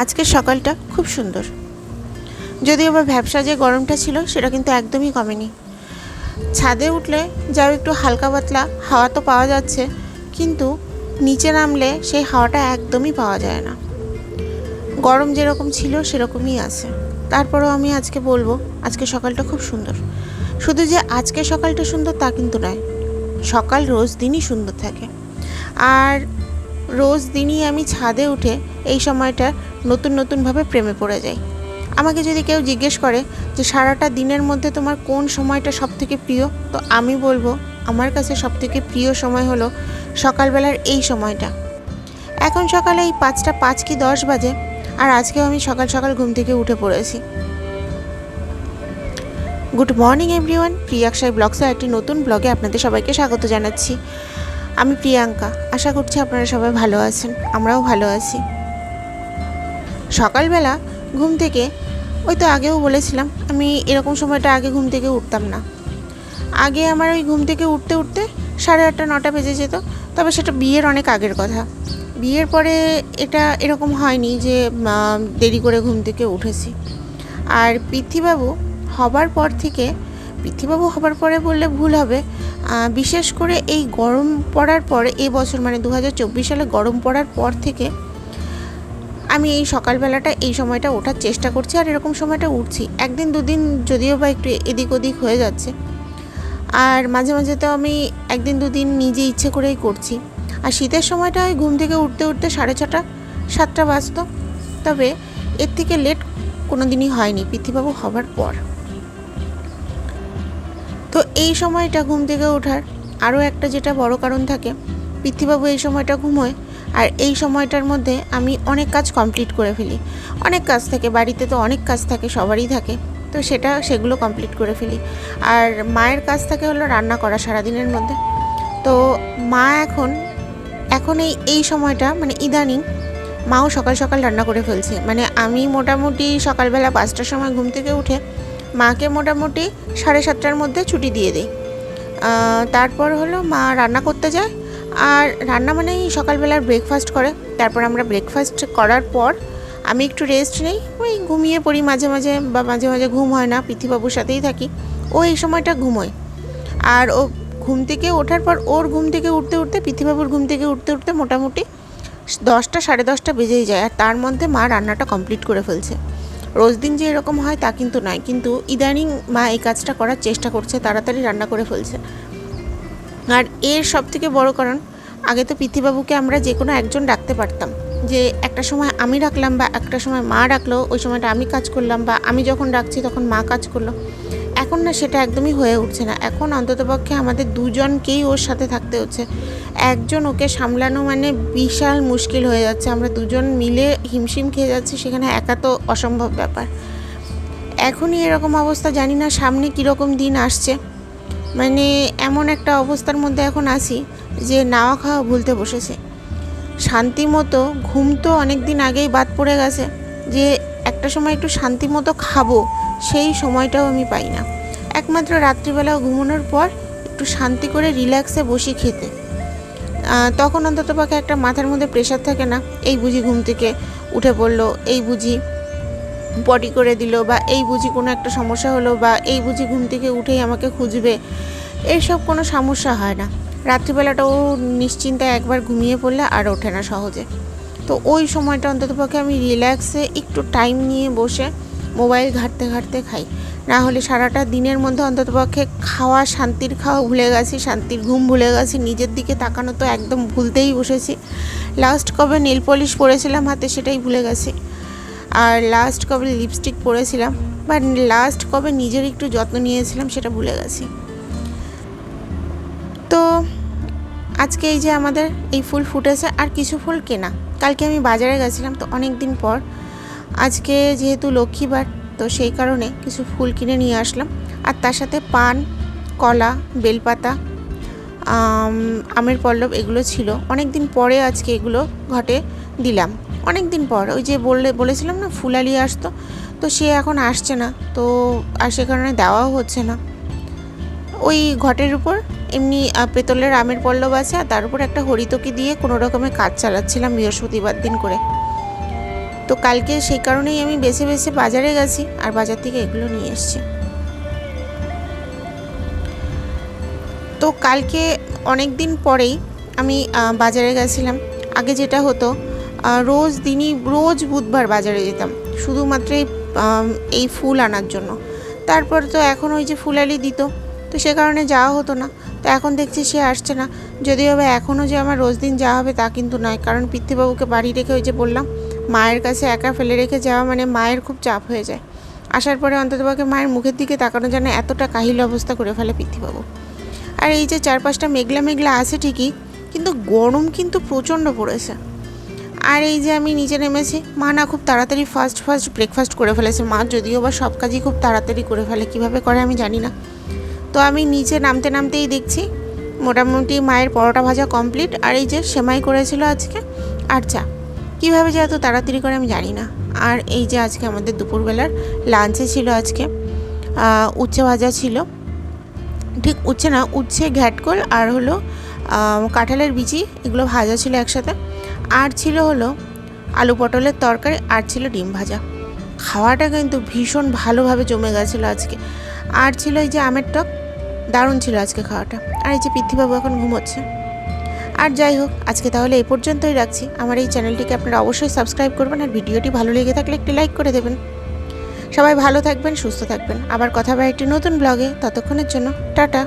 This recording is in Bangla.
আজকের সকালটা খুব সুন্দর। যদিও বা ভ্যাপসা যে গরমটা ছিল সেটা কিন্তু একদমই কমেনি। ছাদে উঠলে যাও একটু হালকা পাতলা হাওয়া তো পাওয়া যাচ্ছে, কিন্তু নিচে নামলে সেই হাওয়াটা একদমই পাওয়া যায় না। গরম যেরকম ছিল সেরকমই আছে। তারপরেও আমি আজকে বলবো আজকে সকালটা খুব সুন্দর। শুধু যে আজকে সকালটা সুন্দর তা কিন্তু নয়, সকাল রোজ দিনই সুন্দর থাকে। আর রোজ দিনই আমি ছাদে উঠে এই সময়টা নতুনভাবে প্রেমে পড়ে যাই। আমাকে যদি কেউ জিজ্ঞেস করে যে সারাটা দিনের মধ্যে তোমার কোন সময়টা সবথেকে প্রিয়, তো আমি বলবো আমার কাছে সবথেকে প্রিয় সময় হলো সকালবেলার এই সময়টা। এখন সকালে এই 5টা 5 কি 10 বাজে, আর আজকেও আমি সকাল সকাল ঘুম থেকে উঠে পড়েছি। গুড মর্নিং এভরিওয়ান, প্রিয়াক্ষাই ব্লগসের একটি নতুন ব্লগে আপনাদের সবাইকে স্বাগত জানাচ্ছি। আমি প্রিয়াঙ্কা, আশা করছি আপনারা সবাই ভালো আছেন, আমরাও ভালো আছি। সকালবেলা ঘুম থেকে ওই তো আগেও বলেছিলাম আমি এরকম সময়টা আগে ঘুম থেকে উঠতাম না। আগে আমার ওই ঘুম থেকে উঠতে 8:30 9টা বেজে যেত। তবে সেটা বিয়ের অনেক আগের কথা। বিয়ের পরে এটা এরকম হয়নি যে দেরি করে ঘুম থেকে উঠেছি। আর পৃথ্বীবাবু হবার পরে বললে ভুল হবে, বিশেষ করে এই গরম পড়ার পরে এই বছর মানে 2024 সালে গরম পড়ার পর থেকে আমি এই সকালবেলাটা এই সময়টা ওঠার চেষ্টা করছি, আর এরকম সময়টা উঠছি। একদিন দুদিন যদিও বা একটু এদিক ওদিক হয়ে যাচ্ছে, আর মাঝে মাঝে তো আমি একদিন দুদিন নিজে ইচ্ছে করেই করছি। আর শীতের সময়টা ওই ঘুম থেকে উঠতে 6:30 7টা বাজতো। তবে এর থেকে লেট কোনো দিনই হয়নি পৃথ্বীবাবু হবার পর। তো এই সময়টা ঘুম থেকে ওঠার আরও একটা যেটা বড় কারণ থাকে, পৃথ্বীবাবু এই সময়টা ঘুমোয়, আর এই সময়টার মধ্যে আমি অনেক কাজ কমপ্লিট করে ফেলি। অনেক কাজ থাকে, বাড়িতে তো অনেক কাজ থাকে, সবারই থাকে, তো সেগুলো কমপ্লিট করে ফেলি। আর মায়ের কাজ থাকে হলো রান্না করা সারাদিনের মধ্যে। তো মা এখন এই সময়টা মানে ইদানিং মাও সকাল সকাল রান্না করে ফেলছে। মানে আমি মোটামুটি সকালবেলা 5টার সময় ঘুম থেকে উঠে মাকে মোটামুটি 7:30টার মধ্যে ছুটি দিয়ে দিই। তারপর হলো মা রান্না করতে যায়, আর রান্না মানেই সকালবেলার ব্রেকফাস্ট করে। তারপর আমরা ব্রেকফাস্ট করার পর আমি একটু রেস্ট নিই, ওই ঘুমিয়ে পড়ি মাঝে মাঝে, বা মাঝে মাঝে ঘুম হয় না, পৃথ্বীবাবুর সাথেই থাকি। ও এই সময়টা ঘুমোয়। আর ও ঘুম থেকে ওঠার পর ওর ঘুম থেকে উঠতে পৃথ্বীবাবুর ঘুম থেকে উঠতে মোটামুটি 10টা 10:30 বেজেই যায়। আর তার মধ্যে মা রান্নাটা কমপ্লিট করে ফেলছে। রোজ দিন যে এরকম হয় তা কিন্তু নয়, কিন্তু ইদানিং মা এই কাজটা করার চেষ্টা করছে, তাড়াতাড়ি রান্না করে ফেলছে। আর এর সবথেকে বড় কারণ, আগে তো পৃথ্বীবাবুকে আমরা যে কোনো একজন ডাকতে পারতাম, যে একটা সময় আমি ডাকলাম বা একটা সময় মা ডাকলো, ওই সময়টা আমি কাজ করলাম, বা আমি যখন ডাকছি তখন মা কাজ করলো। এখন না সেটা একদমই হয়ে উঠছে না। এখন অন্ততপক্ষে আমাদের দুজনকেই ওর সাথে থাকতে হচ্ছে। একজন ওকে সামলানো মানে বিশাল মুশকিল হয়ে যাচ্ছে। আমরা দুজন মিলে হিমশিম খেয়ে যাচ্ছি, সেখানে একা তো অসম্ভব ব্যাপার। এখনই এরকম অবস্থা, জানি না সামনে কীরকম দিন আসছে। মানে এমন একটা অবস্থার মধ্যে এখন আছি যে নাওয়া খাওয়া ভুলতে বসেছে। শান্তি মতো ঘুম তো অনেক দিন আগেই বাদ পড়ে গেছে, যে একটা সময় একটু শান্তি মতো খাবো সেই সময়টাও আমি পাই না। একমাত্র রাত্রিবেলা ঘুমানোর পর একটু শান্তি করে রিল্যাক্সে বসি খেতে, তখন অন্ততপক্ষে একটা মাথার মধ্যে প্রেশার থাকে না, এই বুঝি ঘুম থেকে উঠে পড়লো, এই বুঝি পটি করে দিল, বা এই বুঝি কোনো একটা সমস্যা হলো, বা এই বুঝি ঘুম থেকে উঠেই আমাকে খুঁজবে। এইসব কোনো সমস্যা হয় না। রাত্রিবেলাটাও নিশ্চিন্তায় একবার ঘুমিয়ে পড়লে আর ওঠে না সহজে। তো ওই সময়টা অন্ততপক্ষে আমি রিল্যাক্সে একটু টাইম নিয়ে বসে মোবাইল ঘাঁটতে খাই। না হলে সারাটা দিনের মধ্যে অন্ততপক্ষে শান্তির খাওয়া ভুলে গেছি, শান্তির ঘুম ভুলে গেছি, নিজের দিকে তাকানো তো একদম ভুলতেই বসেছি। লাস্ট কবে নেল পলিশ পরেছিলাম হাতে সেটাই ভুলে গেছি, আর লাস্ট কবে লিপস্টিক পরেছিলাম, বা লাস্ট কবে নিজের একটু যত্ন নিয়েছিলাম সেটা ভুলে গেছি। তো আজকে এই যে আমাদের এই ফুল ফুটেছে, আর কিছু ফুল কেনা। কালকে আমি বাজারে গেছিলাম, তো অনেক দিন পর আজকে যেহেতু লক্ষ্মীবার, তো সেই কারণে কিছু ফুল কিনে নিয়ে আসলাম। আর তার সাথে পান, কলা, বেলপাতা, আমের পল্লব এগুলো ছিল। অনেক দিন পরে আজকে এগুলো ঘটে দিলাম। অনেক দিন পর, ওই যে বলেছিলাম না ফুলালি আসতো, তো সে এখন আসছে না, তো আর সে কারণে দেওয়াও হচ্ছে না। ওই ঘটের উপর এমনি পেতলের আমের পল্লব আছে, আর তার উপর একটা হরিতকি দিয়ে কোনো রকমের কাজ চালাচ্ছিলাম বৃহস্পতিবার দিন করে। তো কালকে সেই কারণেই আমি বেছে বেছে বাজারে গেছি আর বাজার থেকে এগুলো নিয়ে এসেছি। তো কালকে অনেক দিন পরেই আমি বাজারে গেছিলাম। আগে যেটা হতো রোজ বুধবার বাজারে যেতাম শুধুমাত্র এই ফুল আনার জন্য। তারপর তো এখন ওই যে ফুলালি দিত, তো সে কারণে যাওয়া হতো না। তো এখন দেখছি সে আসছে না। যদিও বা এখনও যে আমার রোজ দিন যাওয়া হবে তা কিন্তু নয়, কারণ পিতৃবাবুকে বাড়ি রেখে ওই যে বললাম মায়ের কাছে একা ফেলে রেখে যাওয়া মানে মায়ের খুব চাপ হয়ে যায়। আসার পরে অন্ততপক্ষে মায়ের মুখের দিকে তাকানো যেন এতটা কাহিল অবস্থা করে ফেলে পিতৃবাবু। আর এই যে 4-5টা মেঘলা মেঘলা আছে ঠিকই, কিন্তু গরম কিন্তু প্রচণ্ড পড়েছে। আর এই যে আমি নিচে নেমেছি, মা না খুব তাড়াতাড়ি ফার্স্ট ব্রেকফাস্ট করে ফেলেছে। মা যদিও বা সব কাজই খুব তাড়াতাড়ি করে ফেলে, কীভাবে করে আমি জানি না। তো আমি নিচে নামতেই দেখছি মোটামুটি মায়ের পরোটা ভাজা কমপ্লিট, আর এই যে সেমাই করেছিল আজকে আর চা। কীভাবে যে এত তাড়াতাড়ি করে আমি জানি না। আর এই যে আজকে আমাদের দুপুরবেলার লাঞ্চে ছিল আজকে উচ্ছে ভাজা ছিল, ঠিক উচ্ছে না, উচ্ছে ঘ্যাটকল আর হলো কাঁঠালের বিচি, এগুলো ভাজা ছিল একসাথে। আর ছিল হলো আলু পটলের তরকারি, আর ছিল ডিম ভাজা। খাওয়াটা কিন্তু ভীষণ ভালোভাবে জমে গেছিলো আজকে। আর ছিল এই যে আমের টক, দারুণ ছিল আজকে খাওয়াটা। আর এই যে পিতৃবাবু এখন ঘুমোচ্ছে। আর যাই হোক, আজকে তাহলে এই পর্যন্তই রাখছি। আমার এই চ্যানেলটিকে আপনারা অবশ্যই সাবস্ক্রাইব করবেন, আর ভিডিওটি ভালো লেগে থাকলে একটি লাইক করে দেবেন। সবাই ভালো থাকবেন, সুস্থ থাকবেন। আবার কথা হবে একটি নতুন ব্লগে। ততক্ষণের জন্য টাটা।